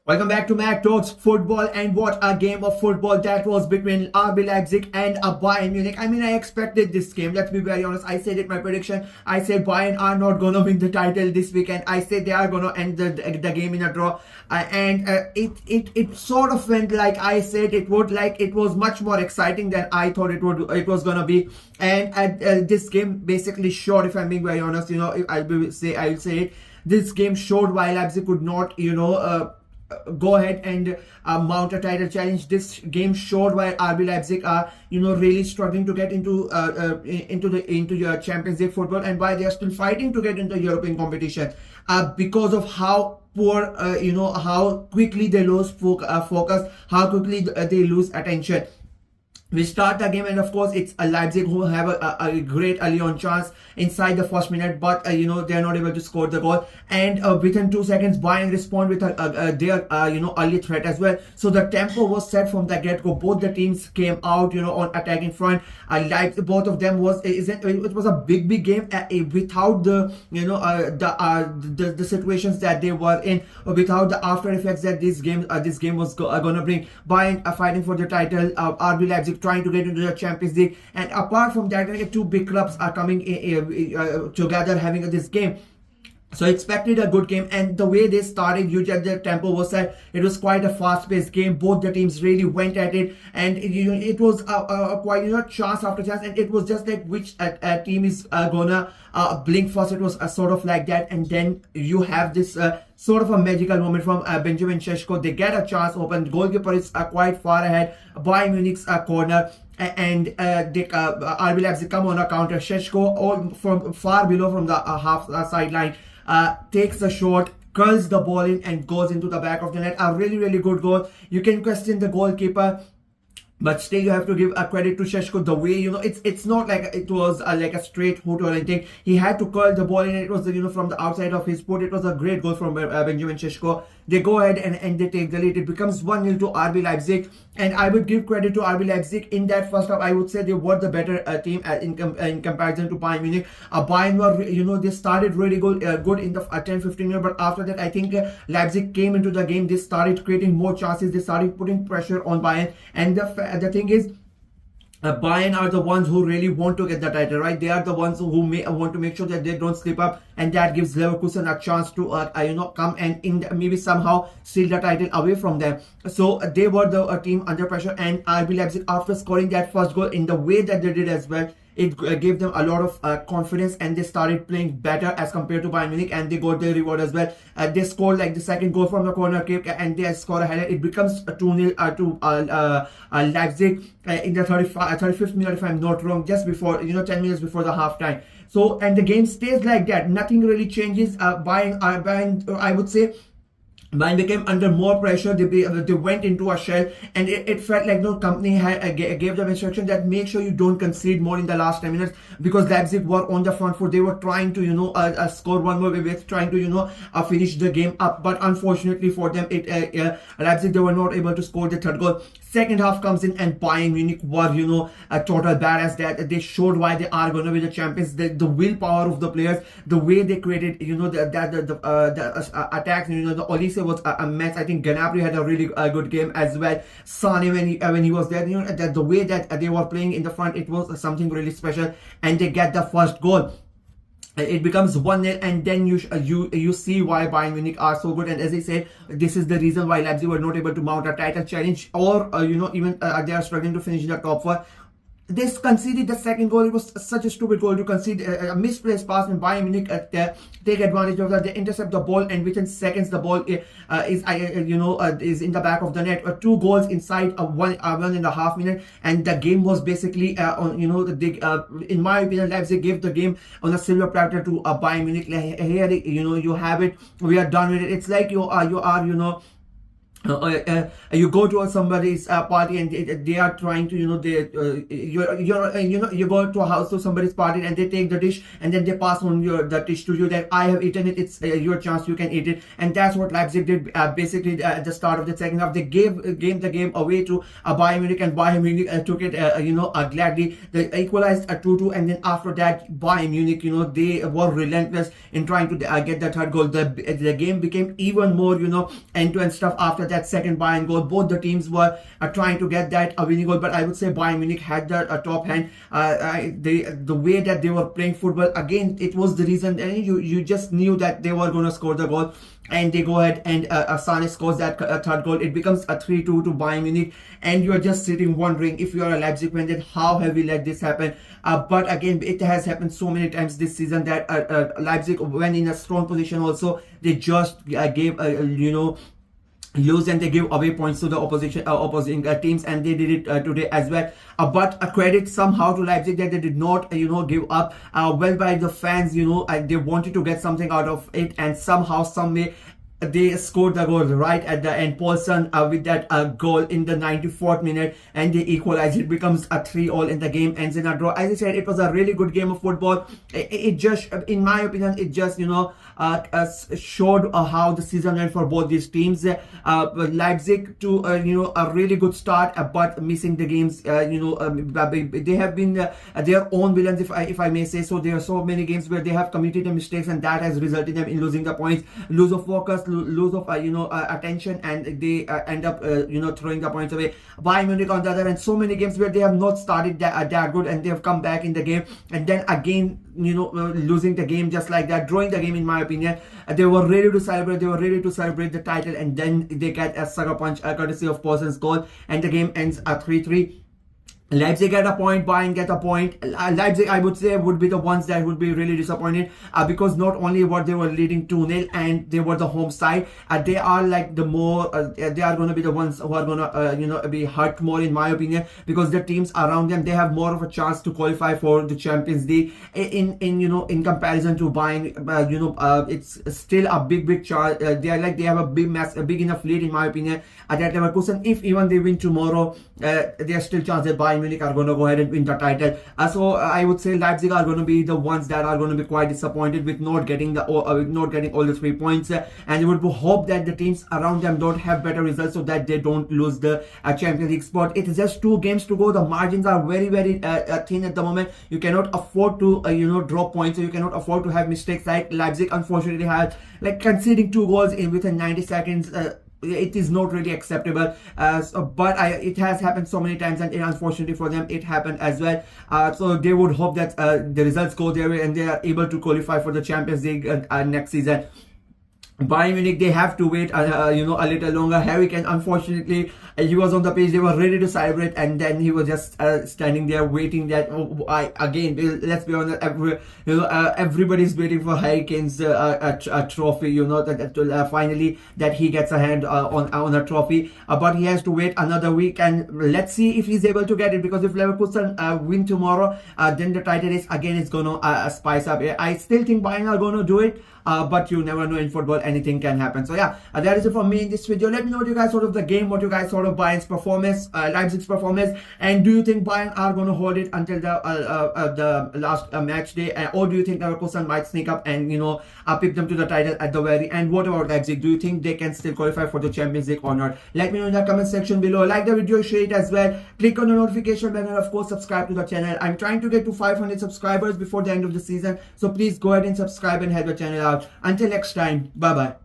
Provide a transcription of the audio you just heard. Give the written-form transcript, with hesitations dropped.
Welcome back to Mac Talks Football, and what a game of football that was between RB Leipzig and Bayern Munich. I mean, I expected this game. Let's be very honest. I said it, my prediction. I said Bayern are not gonna win the title this weekend. I said they are gonna end the game in a draw, and it sort of went like I said it would. Like, it was much more exciting than I thought it was gonna be. And this game basically showed, if I'm being very honest, I'll say it. This game showed why Leipzig could not, go ahead and mount a title challenge. This game showed why RB Leipzig are really struggling to get into your Champions League football, and why they are still fighting to get into European competition because of how poor how quickly they lose focus, how quickly they lose attention. We start the game, and of course it's Leipzig who have a great early on chance inside the first minute, but they're not able to score the goal. And within 2 seconds, Bayern respond with their early threat as well. So the tempo was set from the get-go. Both the teams came out on attacking front. Leipzig, both of them it was a big game without the the situations that they were in, without the after effects that this game was gonna bring. Bayern fighting for the title, RB Leipzig trying to get into the Champions League, and apart from that, two big clubs are coming together having this game. So I expected a good game, and the way they started, the tempo was set. It was quite a fast-paced game. Both the teams really went at it, and it was quite chance after chance, and it was just like which team is gonna blink first. It was sort of like that, and then you have this sort of a magical moment from Benjamin Šeško. They get a chance open. Goalkeeper is quite far ahead. Bayern Munich's corner. And RB Leipzig come on a counter. Šeško, from far below from the half sideline, takes a shot, curls the ball in, and goes into the back of the net. A really good goal. You can question the goalkeeper, but still you have to give a credit to Šeško. The way it's not like it was like a straight hoot or anything. He had to curl the ball in. It was from the outside of his foot. It was a great goal from Benjamin Šeško. They go ahead and they take the lead. It becomes 1-0 to RB Leipzig, and I would give credit to RB Leipzig in that first half. I would say they were the better team in comparison to Bayern Munich. Bayern were they started really good in the 10-15 minutes, but after that I think Leipzig came into the game. They started creating more chances. They started putting pressure on Bayern, and the thing is, Bayern are the ones who really want to get the title, right? They are the ones who want to make sure that they don't slip up, and that gives Leverkusen a chance to come and maybe somehow steal the title away from them. So they were the team under pressure, and RB Leipzig, after scoring that first goal in the way that they did as well, it gave them a lot of confidence, and they started playing better as compared to Bayern Munich, and they got their reward as well. They scored like the second goal from the corner kick, and they score a header. It becomes 2-0 to Leipzig in the 35th minute, if I'm not wrong, just before 10 minutes before the halftime. So, and the game stays like that. Nothing really changes. Bayern, I would say, Bayern became under more pressure. They went into a shell, and it felt like no company gave them instruction that make sure you don't concede more in the last 10 minutes, because Leipzig were on the front foot. They were trying to score one more, trying to finish the game up, but unfortunately for them, Leipzig, they were not able to score the third goal. Second half comes in, and Bayern Munich were a total badass. That they showed why they are going to be the champions. The willpower of the players, the way they created the attacks. The Olise was a mess. I think Gnabry had a really good game as well. Sane, when he was there, the way that they were playing in the front, it was something really special, and they get the first goal. It becomes 1-0, and then you see why Bayern Munich are so good. And as I said, this is the reason why Leipzig were not able to mount a title challenge, or even they are struggling to finish in the top 4. They conceded the second goal. It was such a stupid goal to concede. A misplaced pass, and Bayern Munich take advantage of that. They intercept the ball, and within seconds the ball is in the back of the net. 2 goals inside 1.5 minutes, and the game was basically in my opinion, Leipzig gave the game on a silver platter to Bayern Munich. Here you have it. We are done with it. It's like you are you go to somebody's party and they are trying to, you go to a house to somebody's party and they take the dish and then they pass on the dish to you that I have eaten it, it's your chance, you can eat it. And that's what Leipzig did basically at the start of the second half. They gave the game away to Bayern Munich, and Bayern Munich took it gladly. They equalized 2-2, and then after that Bayern Munich, they were relentless in trying to get the third goal. The game became even more end-to-end stuff after that second Bayern goal. Both the teams were trying to get that winning goal, but I would say Bayern Munich had the top hand. The way that they were playing football, again, it was the reason you just knew that they were going to score the goal, and they go ahead and Sane scores that third goal. It becomes a 3-2 to Bayern Munich, and you're just sitting wondering, if you're a Leipzig fan, then how have we let this happen? But again, it has happened so many times this season that Leipzig, when in a strong position also, they just gave lose, and they give away points to the opposing teams, and they did it today as well. But a credit somehow to Leipzig that they did not give up. Well by the fans, they wanted to get something out of it, and somehow, some way, they scored the goal right at the end. Paulson with that goal in the 94th minute, and they equalize. It becomes a 3-3 in the game, ends in a draw. As I said, it was a really good game of football. It just, in my opinion, it just showed how the season went for both these teams. Leipzig to a really good start, but missing the games. They have been their own villains, if I may say so. There are so many games where they have committed the mistakes, and that has resulted them in losing the points, lose of focus, lose of attention, and they end up throwing the points away. Bayern Munich on the other hand, so many games where they have not started that good, and they have come back in the game, and then again losing the game just like that, drawing the game. In my opinion, they were ready to celebrate. They were ready to celebrate the title, and then they get a sucker punch courtesy of Paulson's goal, and the game ends at 3-3. Leipzig get a point, Bayern get a point. Leipzig, I would say, would be the ones that would be really disappointed because not only were they leading 2-0 and they were the home side, they are like the more, they are going to be the ones who are going to, be hurt more, in my opinion, because the teams around them, they have more of a chance to qualify for the Champions League in comparison to Bayern. It's still a big chance. They have a big enough lead, in my opinion, at that Leverkusen. If even they win tomorrow, there's still chance that Bayern Munich are going to go ahead and win the title. So I would say Leipzig are going to be the ones that are going to be quite disappointed with not getting all the 3 points, and you would hope that the teams around them don't have better results so that they don't lose the Champions League spot. It's just 2 games to go. The margins are very thin at the moment. You cannot afford to drop points, so you cannot afford to have mistakes like Leipzig unfortunately had, like conceding 2 goals within 90 seconds. It is not really acceptable, but it has happened so many times, and unfortunately for them, it happened as well. So they would hope that the results go their way and they are able to qualify for the Champions League next season. Bayern Munich, they have to wait a little longer. Harry Kane, unfortunately, he was on the pitch, they were ready to celebrate, and then he was just standing there waiting that again, let's be honest, everybody's waiting for Harry Kane's a trophy, finally that he gets a hand on a trophy, but he has to wait another week, and let's see if he's able to get it, because if Leverkusen win tomorrow, then the title race again is gonna spice up. I still think Bayern are gonna do it, but you never know, in football anything can happen. So yeah, that is it from me in this video. Let me know what you guys thought of the game, what you guys thought of Bayern's performance, Leipzig's performance, and do you think Bayern are going to hold it until the last match day, or do you think Leverkusen might sneak up and pick them to the title at the very end? What about Leipzig? Do you think they can still qualify for the Champions League or not? Let me know in the comment section below. Like the video, share it as well, click on the notification bell, and of course subscribe to the channel. I'm trying to get to 500 subscribers before the end of the season, so please go ahead and subscribe and help the channel out. Until next time, bye bye.